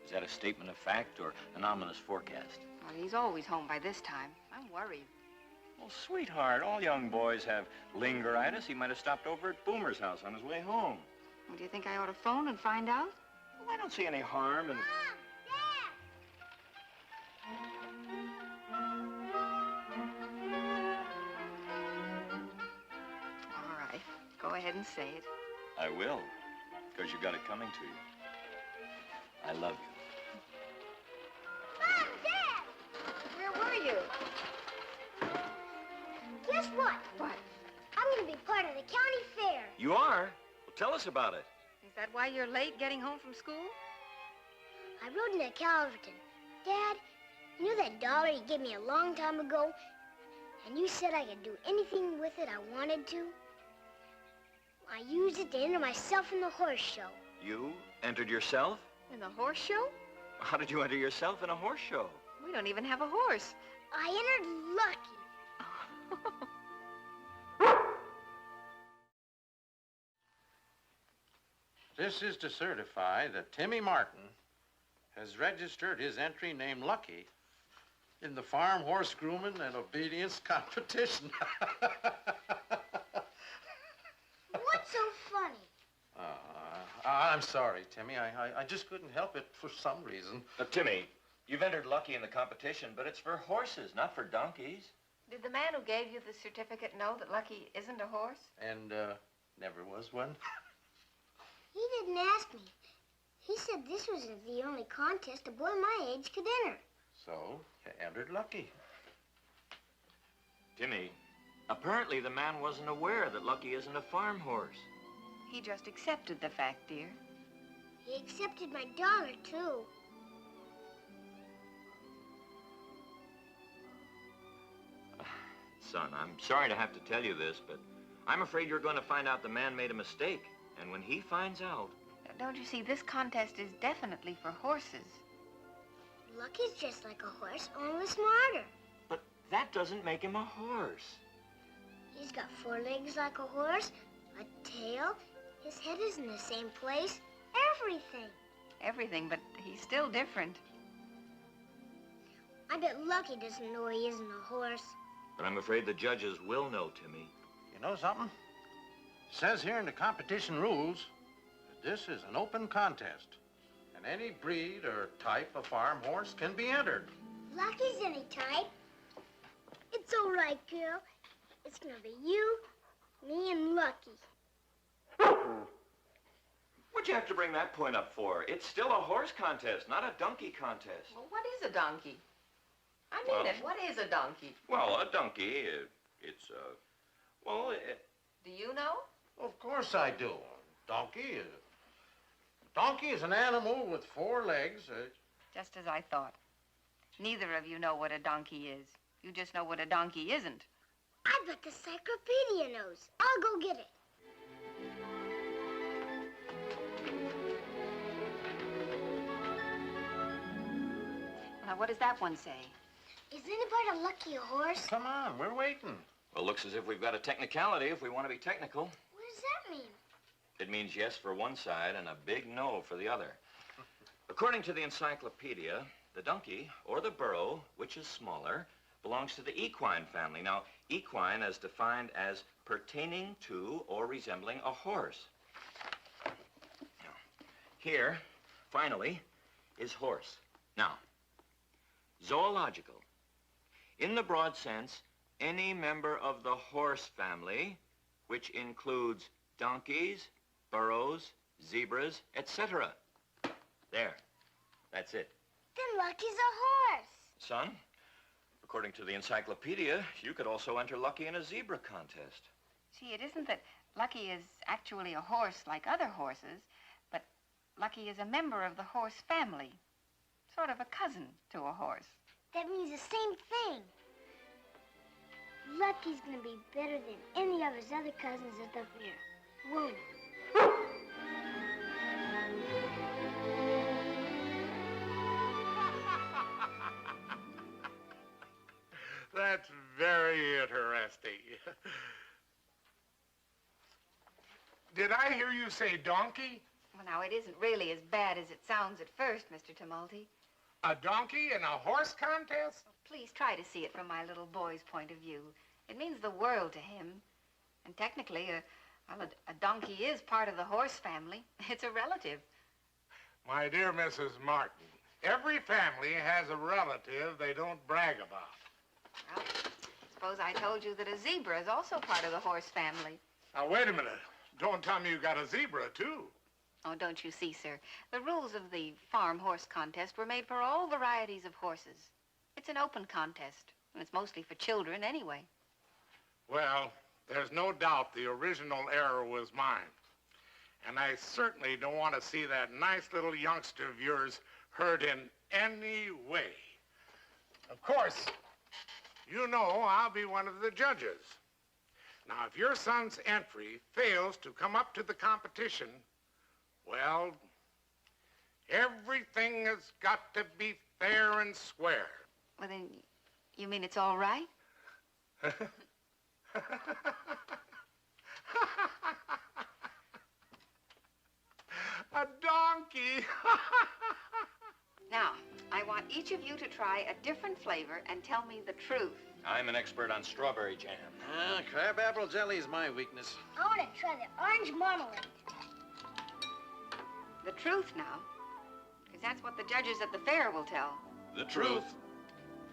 Is that a statement of fact or an ominous forecast? Well, he's always home by this time. I'm worried. Well, sweetheart, all young boys have lingeritis. He might have stopped over at Boomer's house on his way home. Well, do you think I ought to phone and find out? Well, I don't see any harm in... All right. Go ahead and say it. I will, because you got it coming to you. I love you. Mom, Dad! Where were you? Guess what? What? I'm going to be part of the county fair. You are? Well, tell us about it. Is that why you're late getting home from school? I rode into Calverton. Dad, you know that dollar you gave me a long time ago? And you said I could do anything with it I wanted to? I used it to enter myself in the horse show. You entered yourself? In the horse show? How did you enter yourself in a horse show? We don't even have a horse. I entered Lucky. This is to certify that Timmy Martin has registered his entry named Lucky in the farm horse grooming and obedience competition. What's so funny? I'm sorry, Timmy. I just couldn't help it for some reason. Timmy, you've entered Lucky in the competition, but it's for horses, not for donkeys. Did the man who gave you the certificate know that Lucky isn't a horse? And never was one. He didn't ask me. He said this wasn't the only contest a boy my age could enter. So, you entered Lucky. Timmy, apparently the man wasn't aware that Lucky isn't a farm horse. He just accepted the fact, dear. He accepted my dollar, too. Son, I'm sorry to have to tell you this, but I'm afraid you're going to find out the man made a mistake. And when he finds out... Don't you see, this contest is definitely for horses. Lucky's just like a horse, only smarter. But that doesn't make him a horse. He's got 4 legs like a horse, a tail. His head is in the same place. Everything. Everything, but he's still different. I bet Lucky doesn't know he isn't a horse. But I'm afraid the judges will know, Timmy. You know something? It says here in the competition rules that this is an open contest. And any breed or type of farm horse can be entered. Lucky's any type. It's all right, girl. It's gonna be you, me, and Lucky. What'd you have to bring that point up for? It's still a horse contest, not a donkey contest. Well, what is a donkey? I mean Well- it. What is a donkey? Well, a donkey, Do you know? Of course I do. Donkey is an animal with 4 legs. Just as I thought. Neither of you know what a donkey is. You just know what a donkey isn't. I bet the encyclopedia knows. I'll go get it. Now, what does that one say? Is anybody lucky a horse? Come on, we're waiting. Well, looks as if we've got a technicality if we want to be technical. What does that mean? It means yes for one side and a big no for the other. According to the encyclopedia, the donkey, or the burro, which is smaller, belongs to the equine family. Now, equine is defined as pertaining to or resembling a horse. Now, here, finally, is horse. Now, zoological. In the broad sense, any member of the horse family, which includes donkeys, burros, zebras, etc. There. That's it. Then Lucky's a horse. Son, according to the encyclopedia, you could also enter Lucky in a zebra contest. See, it isn't that Lucky is actually a horse like other horses, but Lucky is a member of the horse family. Sort of a cousin to a horse. That means the same thing. Lucky's gonna be better than any of his other cousins at the fair. Whoa. That's very interesting. Did I hear you say donkey? Well, now, it isn't really as bad as it sounds at first, Mr. Tumulty. A donkey in a horse contest? Please try to see it from my little boy's point of view. It means the world to him. And technically, a donkey is part of the horse family. It's a relative. My dear Mrs. Martin, every family has a relative they don't brag about. Well, suppose I told you that a zebra is also part of the horse family. Now, wait a minute. Don't tell me you got a zebra, too. Oh, don't you see, sir? The rules of the farm horse contest were made for all varieties of horses. It's an open contest, and it's mostly for children anyway. Well, there's no doubt the original error was mine. And I certainly don't want to see that nice little youngster of yours hurt in any way. Of course, you know I'll be one of the judges. Now, if your son's entry fails to come up to the competition, well, everything has got to be fair and square. Well, then, you mean it's all right? A donkey! Now, I want each of you to try a different flavor and tell me the truth. I'm an expert on strawberry jam. Crabapple jelly is my weakness. I want to try the orange marmalade. The truth now, because that's what the judges at the fair will tell. The truth.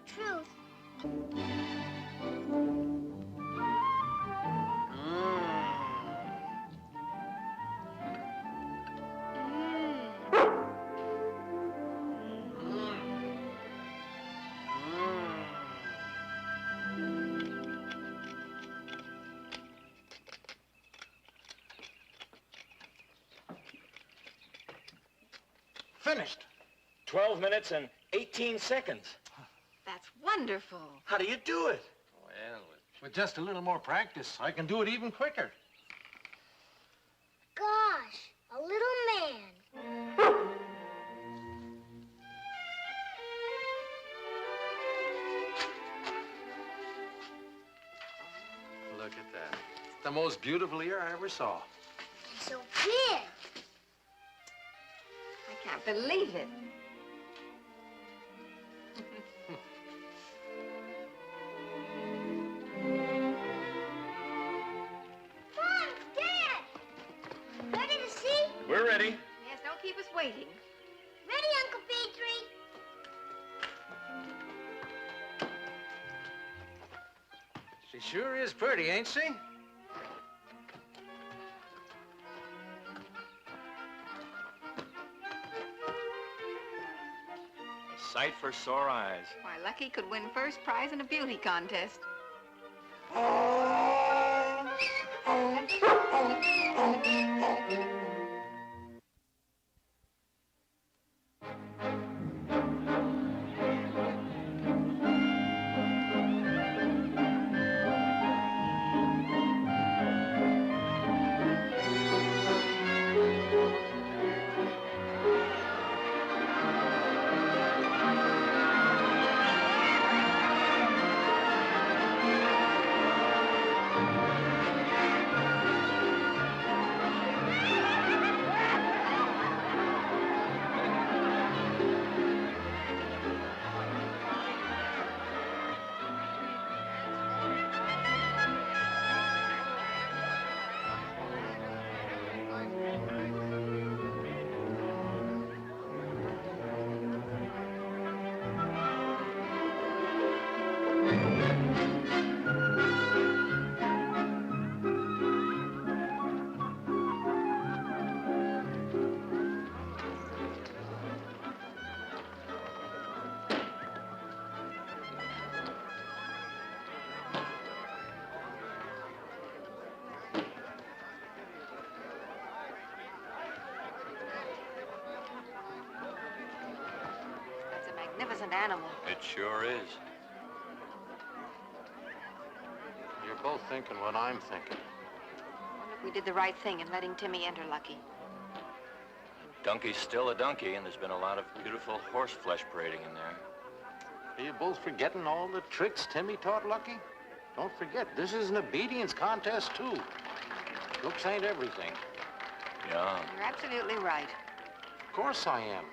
Truth. Finished. 12 minutes and 18 seconds. That's wonderful. How do you do it? Well, with just a little more practice, I can do it even quicker. Gosh, a little man. Look at that. It's the most beautiful ear I ever saw. He's so big. I can't believe it. Mom, Dad! Ready to see? We're ready. Yes, don't keep us waiting. Ready, Uncle Petrie? She sure is pretty, ain't she? A sight for sore eyes. Why, Lucky could win first prize in a beauty contest. Then important animal. It sure is. You're both thinking what I'm thinking. I wonder if we did the right thing in letting Timmy enter, Lucky. Donkey's still a donkey, and there's been a lot of beautiful horse flesh parading in there. Are you both forgetting all the tricks Timmy taught Lucky? Don't forget, this is an obedience contest, too. Looks ain't everything. Yeah. You're absolutely right. Of course I am.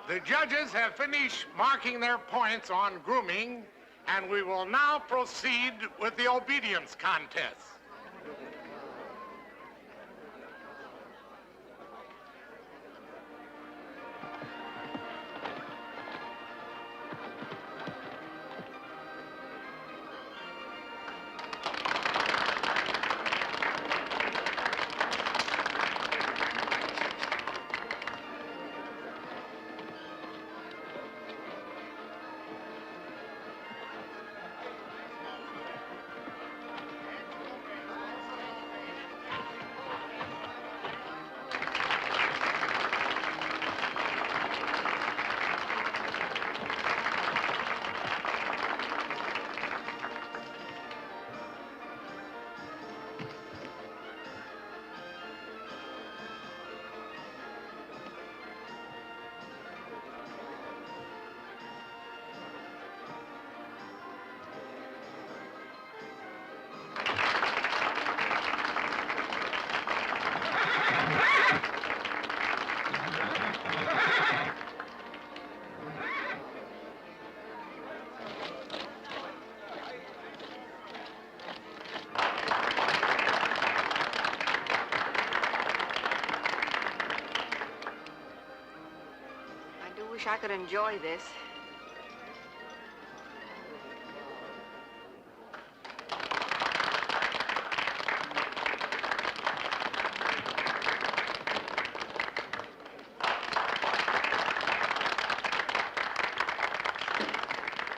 The judges have finished marking their points on grooming, and we will now proceed with the obedience contest. I wish I could enjoy this.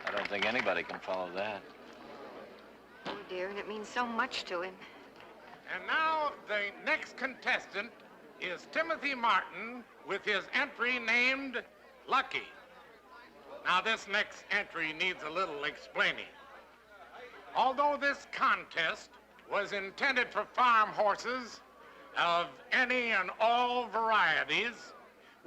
I don't think anybody can follow that. Oh, dear, and it means so much to him. And now the next contestant is Timothy Martin with his entry named Lucky. Now, this next entry needs a little explaining. Although this contest was intended for farm horses of any and all varieties,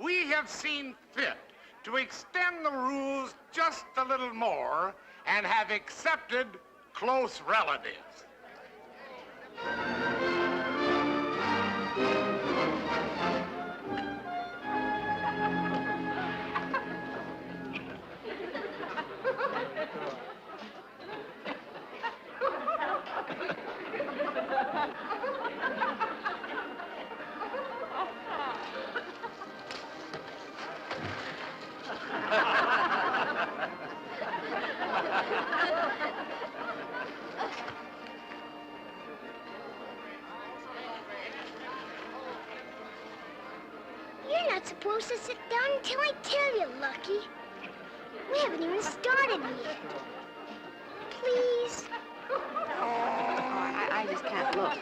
we have seen fit to extend the rules just a little more and have accepted close relatives. You're not supposed to sit down until I tell you, Lucky. We haven't even started yet. Please. Oh, I just can't look.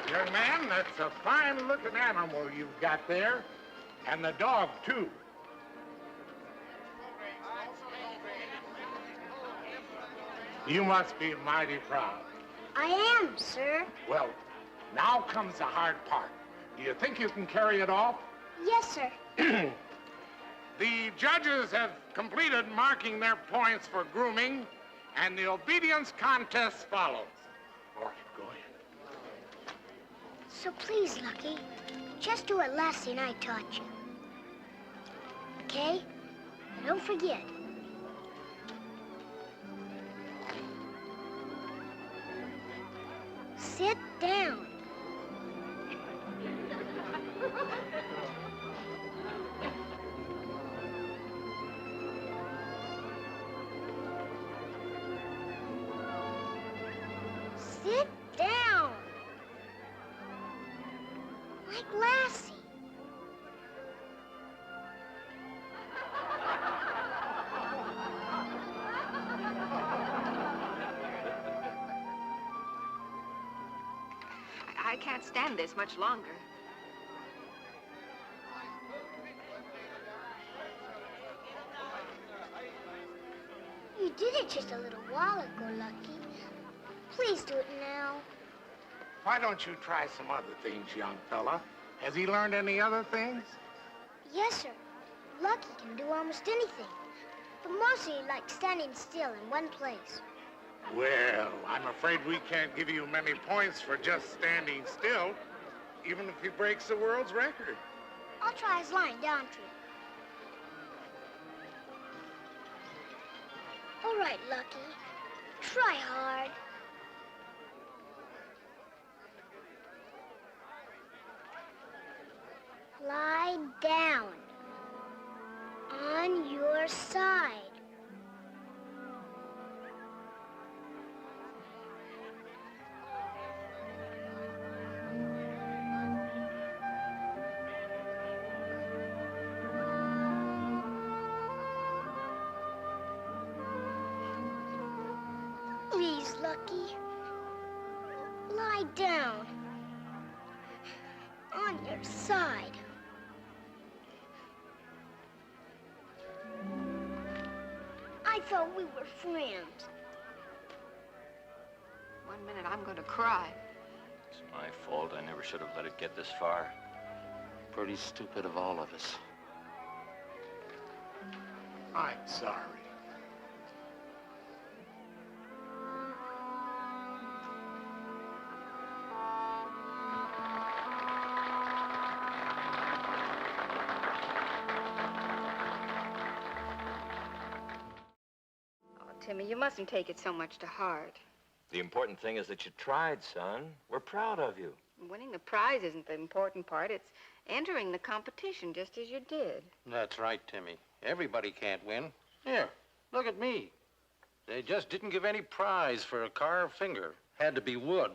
Young man, that's a fine-looking animal you've got there, and the dog, too. You must be mighty proud. I am, sir. Well, now comes the hard part. Do you think you can carry it off? Yes, sir. The judges have completed marking their points for grooming, and the obedience contest follows. All right, go ahead. So please, Lucky, just do what Lassie and I taught you. Okay? And don't forget. Sit down. Sit down. Like Lassie. I can't stand this much longer. You did it just a little while ago, Lucky. Please do it now. Why don't you try some other things, young fella? Has he learned any other things? Yes, sir. Lucky can do almost anything. But mostly he likes standing still in one place. Well, I'm afraid we can't give you many points for just standing still, even if he breaks the world's record. I'll try his lying down trick. All right, Lucky. Try hard. Lie down. On your side. Please, Lucky. Lie down. On your side. I thought we were friends. One minute I'm going to cry. It's my fault. I never should have let it get this far. Pretty stupid of all of us. I'm sorry. Timmy, you mustn't take it so much to heart. The important thing is that you tried, son. We're proud of you. Winning the prize isn't the important part. It's entering the competition just as you did. That's right, Timmy. Everybody can't win. Here, look at me. They just didn't give any prize for a carved finger. Had to be wood.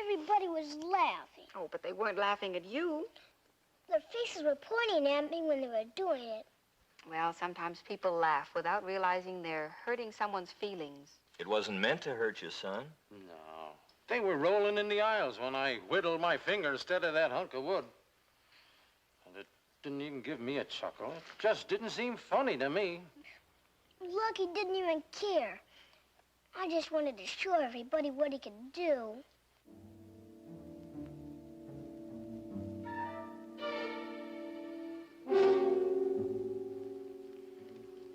Everybody was laughing. Oh, but they weren't laughing at you. Their faces were pointing at me when they were doing it. Well, sometimes people laugh without realizing they're hurting someone's feelings. It wasn't meant to hurt you, son. No. They were rolling in the aisles when I whittled my finger instead of that hunk of wood. And it didn't even give me a chuckle. It just didn't seem funny to me. Lucky didn't even care. I just wanted to show everybody what he could do.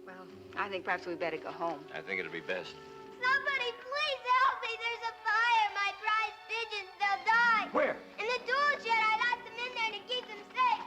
Well, I think perhaps we better go home. I think it'll be best. Somebody please help me. There's a fire. My prize pigeons, they'll die. Where? In the tool shed. I locked them in there to keep them safe.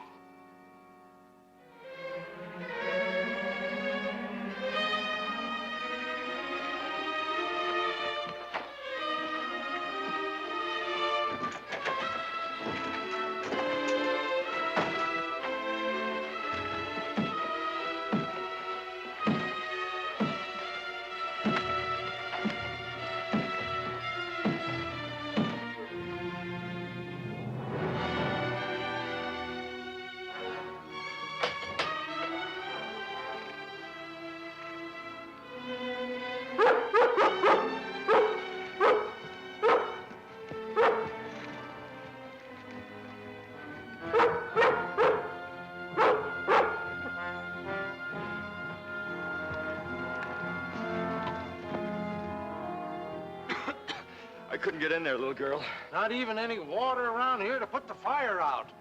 I couldn't get in there, little girl. Not even any water around here to put the fire out.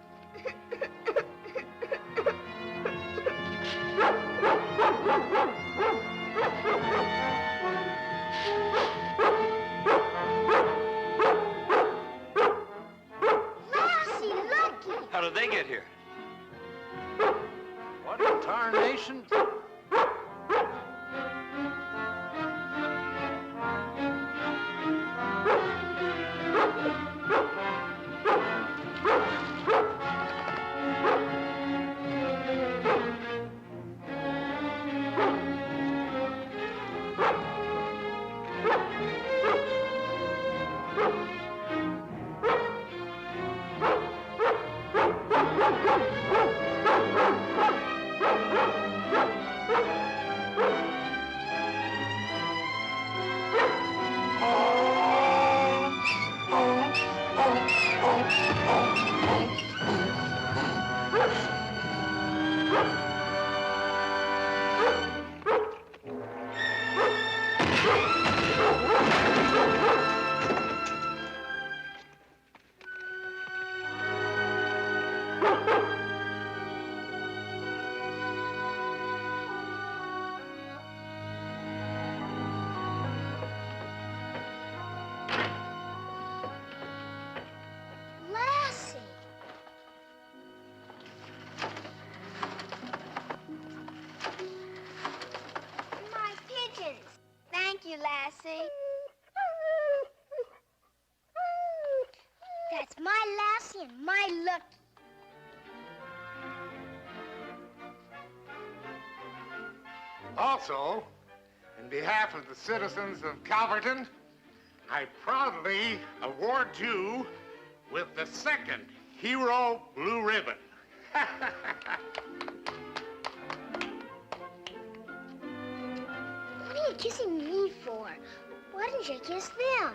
Lassie, Lucky. How did they get here? What in tarnation? Lassie. That's my Lassie and my look. Also, in behalf of the citizens of Calverton, I proudly award you with the second Hero Blue Ribbon. What are you kissing me for? Why didn't you kiss them?